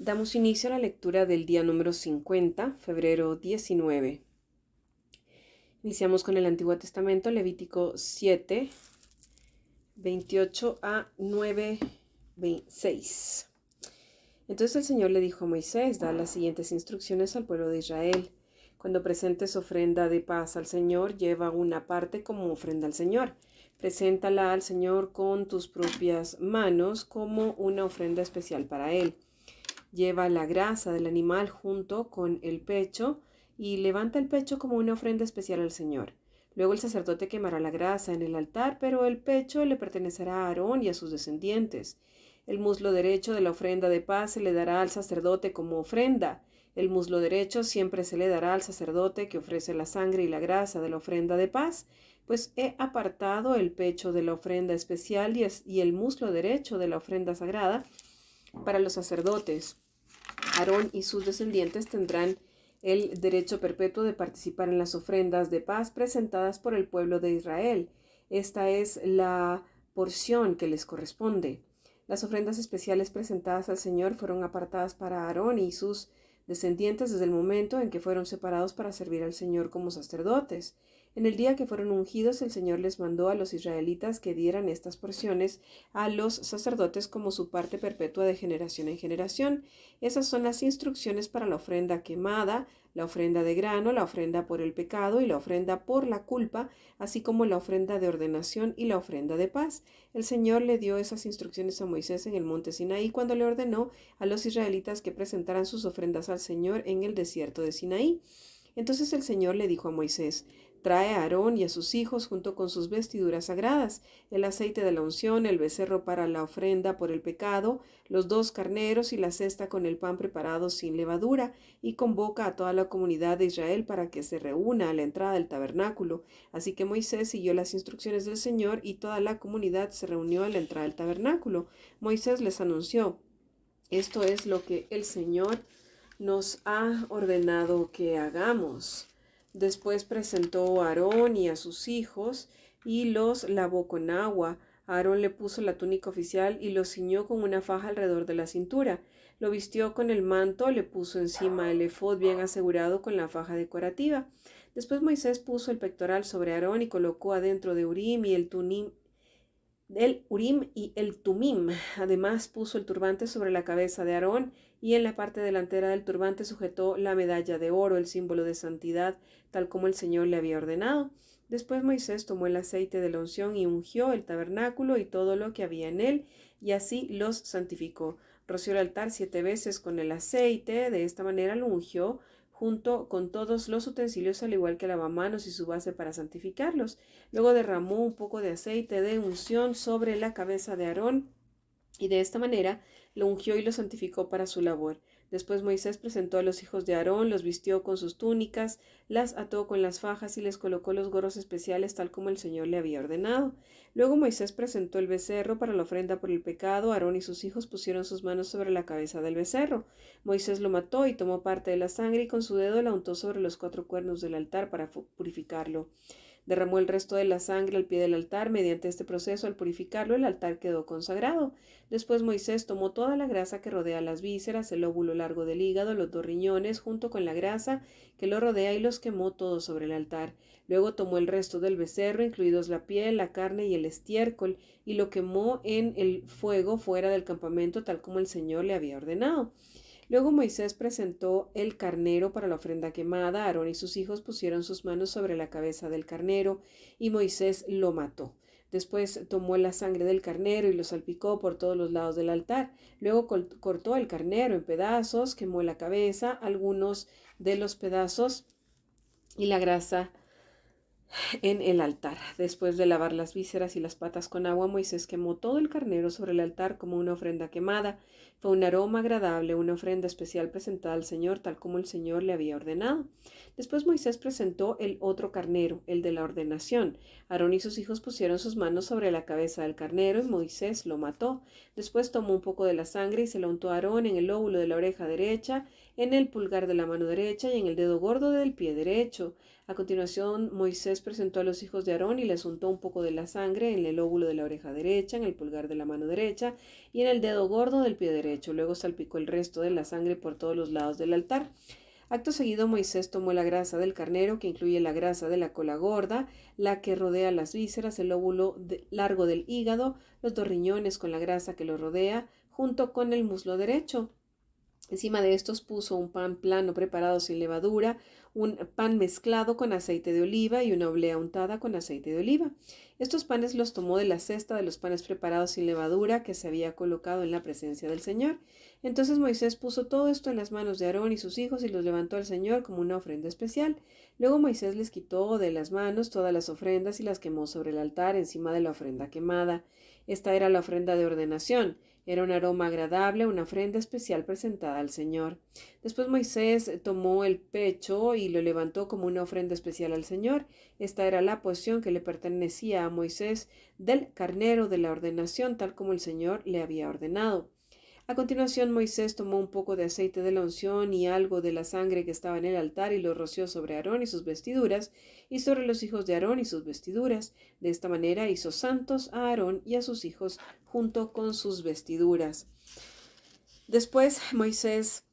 Damos inicio a la lectura del día número 50, febrero 19. Iniciamos con el Antiguo Testamento, Levítico 7, 28 a 9, 6. Entonces el Señor le dijo a Moisés: da las siguientes instrucciones al pueblo de Israel. Cuando presentes ofrenda de paz al Señor, lleva una parte como ofrenda al Señor. Preséntala al Señor con tus propias manos como una ofrenda especial para Él. Lleva la grasa del animal junto con el pecho y levanta el pecho como una ofrenda especial al Señor. Luego el sacerdote quemará la grasa en el altar, pero el pecho le pertenecerá a Aarón y a sus descendientes. El muslo derecho de la ofrenda de paz se le dará al sacerdote como ofrenda. El muslo derecho siempre se le dará al sacerdote que ofrece la sangre y la grasa de la ofrenda de paz, pues he apartado el pecho de la ofrenda especial y el muslo derecho de la ofrenda sagrada para los sacerdotes. Aarón y sus descendientes tendrán el derecho perpetuo de participar en las ofrendas de paz presentadas por el pueblo de Israel. Esta es la porción que les corresponde. Las ofrendas especiales presentadas al Señor fueron apartadas para Aarón y sus descendientes desde el momento en que fueron separados para servir al Señor como sacerdotes. En el día que fueron ungidos, el Señor les mandó a los israelitas que dieran estas porciones a los sacerdotes como su parte perpetua de generación en generación. Esas son las instrucciones para la ofrenda quemada, la ofrenda de grano, la ofrenda por el pecado y la ofrenda por la culpa, así como la ofrenda de ordenación y la ofrenda de paz. El Señor le dio esas instrucciones a Moisés en el monte Sinaí cuando le ordenó a los israelitas que presentaran sus ofrendas al Señor en el desierto de Sinaí. Entonces el Señor le dijo a Moisés: trae a Aarón y a sus hijos junto con sus vestiduras sagradas, el aceite de la unción, el becerro para la ofrenda por el pecado, los 2 carneros y la cesta con el pan preparado sin levadura, y convoca a toda la comunidad de Israel para que se reúna a la entrada del tabernáculo. Así que Moisés siguió las instrucciones del Señor y toda la comunidad se reunió a la entrada del tabernáculo. Moisés les anunció: esto es lo que el Señor nos ha ordenado que hagamos. Después presentó a Aarón y a sus hijos y los lavó con agua. Aarón le puso la túnica oficial y lo ciñó con una faja alrededor de la cintura. Lo vistió con el manto, le puso encima el efod bien asegurado con la faja decorativa. Después Moisés puso el pectoral sobre Aarón y colocó adentro de Urim y el Urim y el Tumim. Además puso el turbante sobre la cabeza de Aarón y en la parte delantera del turbante sujetó la medalla de oro, el símbolo de santidad, tal como el Señor le había ordenado. Después Moisés tomó el aceite de la unción y ungió el tabernáculo y todo lo que había en él, y así los santificó. Roció el altar 7 veces con el aceite, de esta manera lo ungió junto con todos los utensilios, al igual que lavamanos y su base para santificarlos. Luego derramó un poco de aceite de unción sobre la cabeza de Aarón y de esta manera lo ungió y lo santificó para su labor. Después Moisés presentó a los hijos de Aarón, los vistió con sus túnicas, las ató con las fajas y les colocó los gorros especiales tal como el Señor le había ordenado. Luego Moisés presentó el becerro para la ofrenda por el pecado. Aarón y sus hijos pusieron sus manos sobre la cabeza del becerro. Moisés lo mató y tomó parte de la sangre y con su dedo la untó sobre los 4 cuernos del altar para purificarlo. Derramó el resto de la sangre al pie del altar. Mediante este proceso, al purificarlo, el altar quedó consagrado. Después Moisés tomó toda la grasa que rodea las vísceras, el lóbulo largo del hígado, los 2 riñones, junto con la grasa que lo rodea, y los quemó todos sobre el altar. Luego tomó el resto del becerro, incluidos la piel, la carne y el estiércol, y lo quemó en el fuego fuera del campamento, tal como el Señor le había ordenado. Luego Moisés presentó el carnero para la ofrenda quemada. Aarón y sus hijos pusieron sus manos sobre la cabeza del carnero y Moisés lo mató. Después tomó la sangre del carnero y lo salpicó por todos los lados del altar. Luego cortó el carnero en pedazos, quemó la cabeza, algunos de los pedazos y la grasa en el altar. Después de lavar las vísceras y las patas con agua, Moisés quemó todo el carnero sobre el altar como una ofrenda quemada. Fue un aroma agradable, una ofrenda especial presentada al Señor, tal como el Señor le había ordenado. Después Moisés presentó el otro carnero, el de la ordenación. Aarón y sus hijos pusieron sus manos sobre la cabeza del carnero y Moisés lo mató. Después tomó un poco de la sangre y se la untó a Aarón en el lóbulo de la oreja derecha, en el pulgar de la mano derecha y en el dedo gordo del pie derecho. A continuación, Moisés presentó a los hijos de Aarón y les untó un poco de la sangre en el lóbulo de la oreja derecha, en el pulgar de la mano derecha y en el dedo gordo del pie derecho. Luego salpicó el resto de la sangre por todos los lados del altar. Acto seguido, Moisés tomó la grasa del carnero, que incluye la grasa de la cola gorda, la que rodea las vísceras, el lóbulo largo del hígado, los dos riñones con la grasa que lo rodea, junto con el muslo derecho. Encima de estos puso un pan plano preparado sin levadura, un pan mezclado con aceite de oliva y una oblea untada con aceite de oliva. Estos panes los tomó de la cesta de los panes preparados sin levadura que se había colocado en la presencia del Señor. Entonces Moisés puso todo esto en las manos de Aarón y sus hijos y los levantó al Señor como una ofrenda especial. Luego Moisés les quitó de las manos todas las ofrendas y las quemó sobre el altar encima de la ofrenda quemada. Esta era la ofrenda de ordenación. Era un aroma agradable, una ofrenda especial presentada al Señor. Después Moisés tomó el pecho y lo levantó como una ofrenda especial al Señor. Esta era la porción que le pertenecía a Moisés del carnero de la ordenación, tal como el Señor le había ordenado. A continuación, Moisés tomó un poco de aceite de la unción y algo de la sangre que estaba en el altar y lo roció sobre Aarón y sus vestiduras y sobre los hijos de Aarón y sus vestiduras. De esta manera hizo santos a Aarón y a sus hijos junto con sus vestiduras. Después Moisés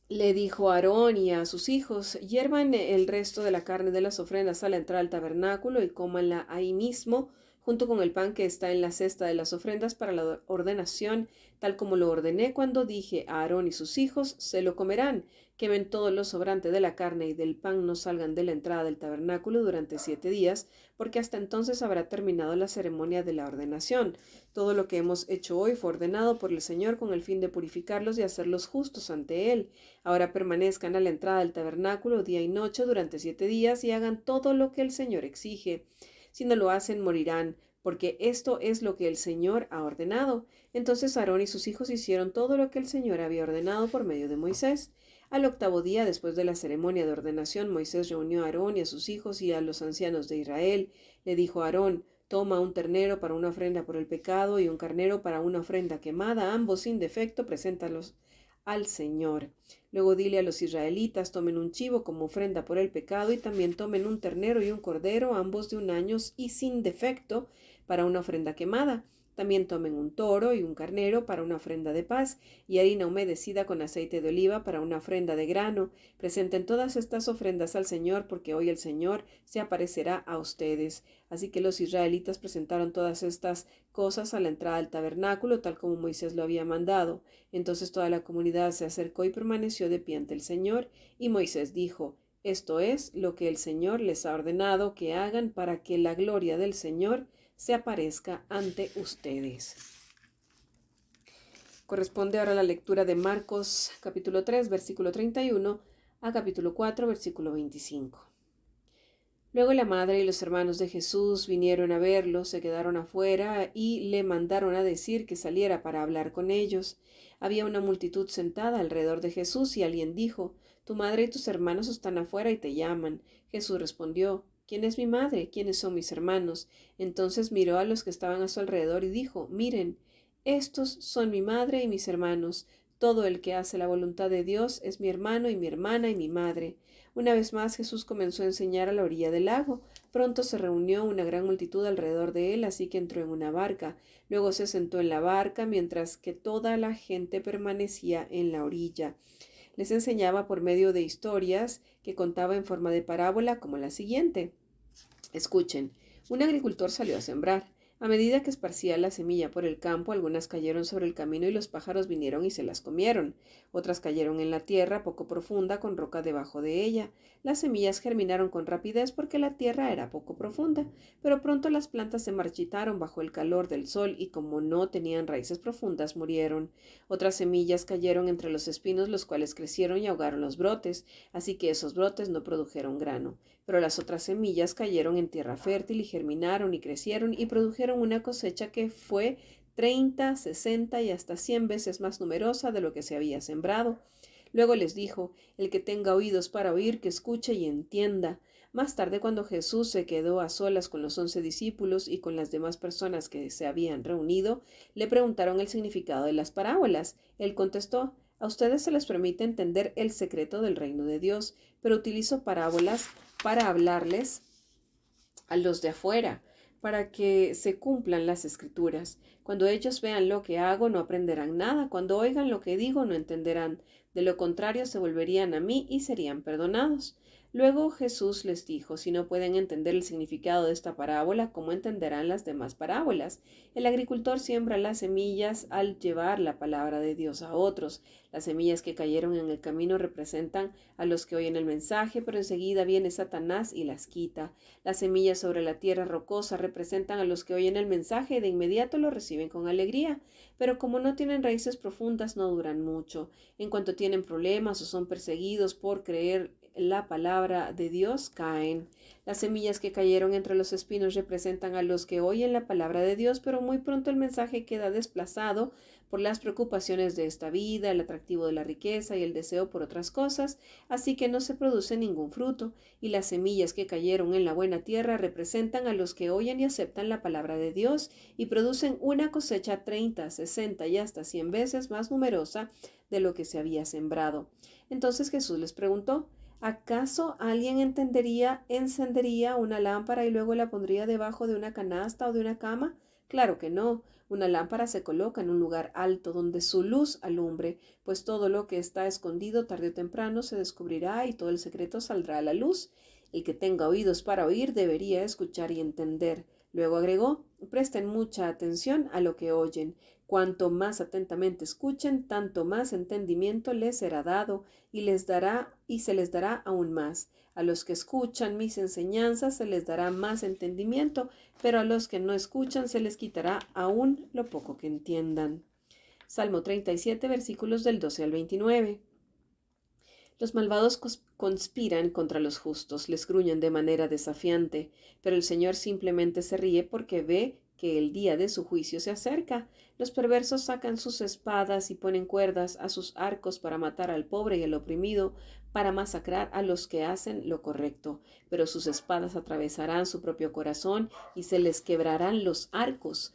le dijo a Aarón y a sus hijos: hiervan el resto de la carne de las ofrendas a la entrada al tabernáculo y cómanla ahí mismo, junto con el pan que está en la cesta de las ofrendas para la ordenación, tal como lo ordené cuando dije a Aarón y sus hijos: se lo comerán. Quemen todo lo sobrante de la carne y del pan, no salgan de la entrada del tabernáculo durante 7 días, porque hasta entonces habrá terminado la ceremonia de la ordenación. Todo lo que hemos hecho hoy fue ordenado por el Señor con el fin de purificarlos y hacerlos justos ante Él. Ahora permanezcan a la entrada del tabernáculo día y noche durante 7 días y hagan todo lo que el Señor exige. Si no lo hacen, morirán, porque esto es lo que el Señor ha ordenado. Entonces Aarón y sus hijos hicieron todo lo que el Señor había ordenado por medio de Moisés. Al 8º día, después de la ceremonia de ordenación, Moisés reunió a Aarón y a sus hijos y a los ancianos de Israel. Le dijo a Aarón: toma un ternero para una ofrenda por el pecado y un carnero para una ofrenda quemada, ambos sin defecto, preséntalos al Señor. Luego dile a los israelitas: tomen un chivo como ofrenda por el pecado y también tomen un ternero y un cordero, ambos de 1 año y sin defecto, para una ofrenda quemada. También tomen un toro y un carnero para una ofrenda de paz y harina humedecida con aceite de oliva para una ofrenda de grano. Presenten todas estas ofrendas al Señor, porque hoy el Señor se aparecerá a ustedes. Así que los israelitas presentaron todas estas cosas a la entrada del tabernáculo, tal como Moisés lo había mandado. Entonces toda la comunidad se acercó y permaneció de pie ante el Señor, y Moisés dijo: esto es lo que el Señor les ha ordenado que hagan para que la gloria del Señor se aparezca ante ustedes. Corresponde ahora la lectura de Marcos capítulo 3, versículo 31 a capítulo 4, versículo 25. Luego la madre y los hermanos de Jesús vinieron a verlo, se quedaron afuera y le mandaron a decir que saliera para hablar con ellos. Había una multitud sentada alrededor de Jesús y alguien dijo: tu madre y tus hermanos están afuera y te llaman. Jesús respondió: ¿quién es mi madre? ¿Quiénes son mis hermanos? Entonces miró a los que estaban a su alrededor y dijo: miren, estos son mi madre y mis hermanos. Todo el que hace la voluntad de Dios es mi hermano y mi hermana y mi madre. Una vez más Jesús comenzó a enseñar a la orilla del lago. Pronto se reunió una gran multitud alrededor de él, así que entró en una barca. Luego se sentó en la barca, mientras que toda la gente permanecía en la orilla. Les enseñaba por medio de historias que contaba en forma de parábola, como la siguiente. Escuchen: un agricultor salió a sembrar. A medida que esparcía la semilla por el campo, algunas cayeron sobre el camino y los pájaros vinieron y se las comieron. Otras cayeron en la tierra poco profunda, con roca debajo de ella. Las semillas germinaron con rapidez porque la tierra era poco profunda, pero pronto las plantas se marchitaron bajo el calor del sol y, como no tenían raíces profundas, murieron. Otras semillas cayeron entre los espinos, los cuales crecieron y ahogaron los brotes, así que esos brotes no produjeron grano. Pero las otras semillas cayeron en tierra fértil y germinaron y crecieron y produjeron una cosecha que fue 30, 60 y hasta 100 veces más numerosa de lo que se había sembrado. Luego les dijo: el que tenga oídos para oír, que escuche y entienda. Más tarde, cuando Jesús se quedó a solas con los 11 discípulos y con las demás personas que se habían reunido, le preguntaron el significado de las parábolas. Él contestó: A ustedes se les permite entender el secreto del reino de Dios, pero utilizo parábolas para hablarles a los de afuera, para que se cumplan las escrituras. Cuando ellos vean lo que hago, no aprenderán nada. Cuando oigan lo que digo, no entenderán. De lo contrario, se volverían a mí y serían perdonados. Luego Jesús les dijo, si no pueden entender el significado de esta parábola, ¿cómo entenderán las demás parábolas? El agricultor siembra las semillas al llevar la palabra de Dios a otros. Las semillas que cayeron en el camino representan a los que oyen el mensaje, pero enseguida viene Satanás y las quita. Las semillas sobre la tierra rocosa representan a los que oyen el mensaje y de inmediato lo reciben con alegría, pero como no tienen raíces profundas no duran mucho. En cuanto tienen problemas o son perseguidos por creer la palabra de Dios, caen. Las semillas que cayeron entre los espinos representan a los que oyen la palabra de Dios, pero muy pronto el mensaje queda desplazado por las preocupaciones de esta vida, el atractivo de la riqueza y el deseo por otras cosas, así que no se produce ningún fruto. Y las semillas que cayeron en la buena tierra representan a los que oyen y aceptan la palabra de Dios y producen una cosecha 30, 60 y hasta 100 veces más numerosa de lo que se había sembrado. Entonces Jesús les preguntó, ¿acaso alguien encendería una lámpara y luego la pondría debajo de una canasta o de una cama? Claro que no. Una lámpara se coloca en un lugar alto donde su luz alumbre, pues todo lo que está escondido tarde o temprano se descubrirá y todo el secreto saldrá a la luz. El que tenga oídos para oír debería escuchar y entender. Luego agregó, presten mucha atención a lo que oyen. Cuanto más atentamente escuchen, tanto más entendimiento les será dado y se les dará aún más. A los que escuchan mis enseñanzas se les dará más entendimiento, pero a los que no escuchan se les quitará aún lo poco que entiendan. Salmo 37, versículos del 12 al 29. Los malvados conspiran contra los justos, les gruñen de manera desafiante, pero el Señor simplemente se ríe porque ve que el día de su juicio se acerca. Los perversos sacan sus espadas y ponen cuerdas a sus arcos para matar al pobre y al oprimido, para masacrar a los que hacen lo correcto. Pero sus espadas atravesarán su propio corazón y se les quebrarán los arcos.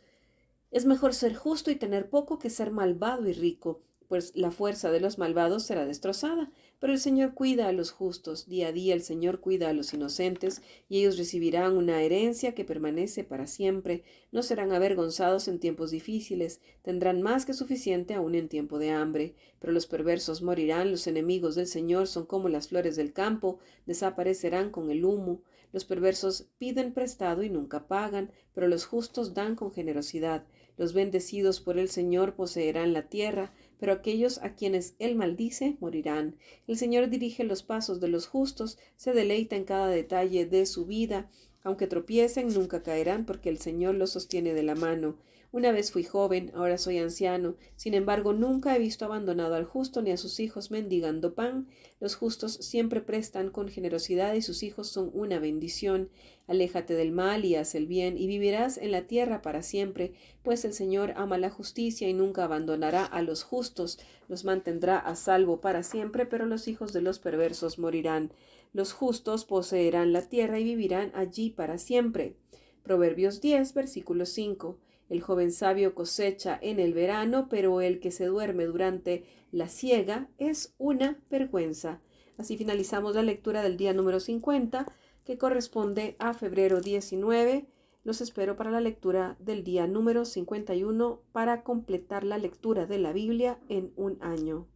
Es mejor ser justo y tener poco que ser malvado y rico, pues la fuerza de los malvados será destrozada. Pero el Señor cuida a los justos, día a día el Señor cuida a los inocentes, y ellos recibirán una herencia que permanece para siempre. No serán avergonzados en tiempos difíciles, tendrán más que suficiente aún en tiempo de hambre. Pero los perversos morirán, los enemigos del Señor son como las flores del campo, desaparecerán con el humo. Los perversos piden prestado y nunca pagan, pero los justos dan con generosidad. Los bendecidos por el Señor poseerán la tierra, pero aquellos a quienes Él maldice morirán. El Señor dirige los pasos de los justos, se deleita en cada detalle de su vida. Aunque tropiecen, nunca caerán, porque el Señor los sostiene de la mano. Una vez fui joven, ahora soy anciano. Sin embargo, nunca he visto abandonado al justo ni a sus hijos mendigando pan. Los justos siempre prestan con generosidad y sus hijos son una bendición. Aléjate del mal y haz el bien, y vivirás en la tierra para siempre, pues el Señor ama la justicia y nunca abandonará a los justos. Los mantendrá a salvo para siempre, pero los hijos de los perversos morirán. Los justos poseerán la tierra y vivirán allí para siempre. Proverbios 10, versículo 5. El joven sabio cosecha en el verano, pero el que se duerme durante la siega es una vergüenza. Así finalizamos la lectura del día número 50, que corresponde a febrero 19. Los espero para la lectura del día número 51 para completar la lectura de la Biblia en un año.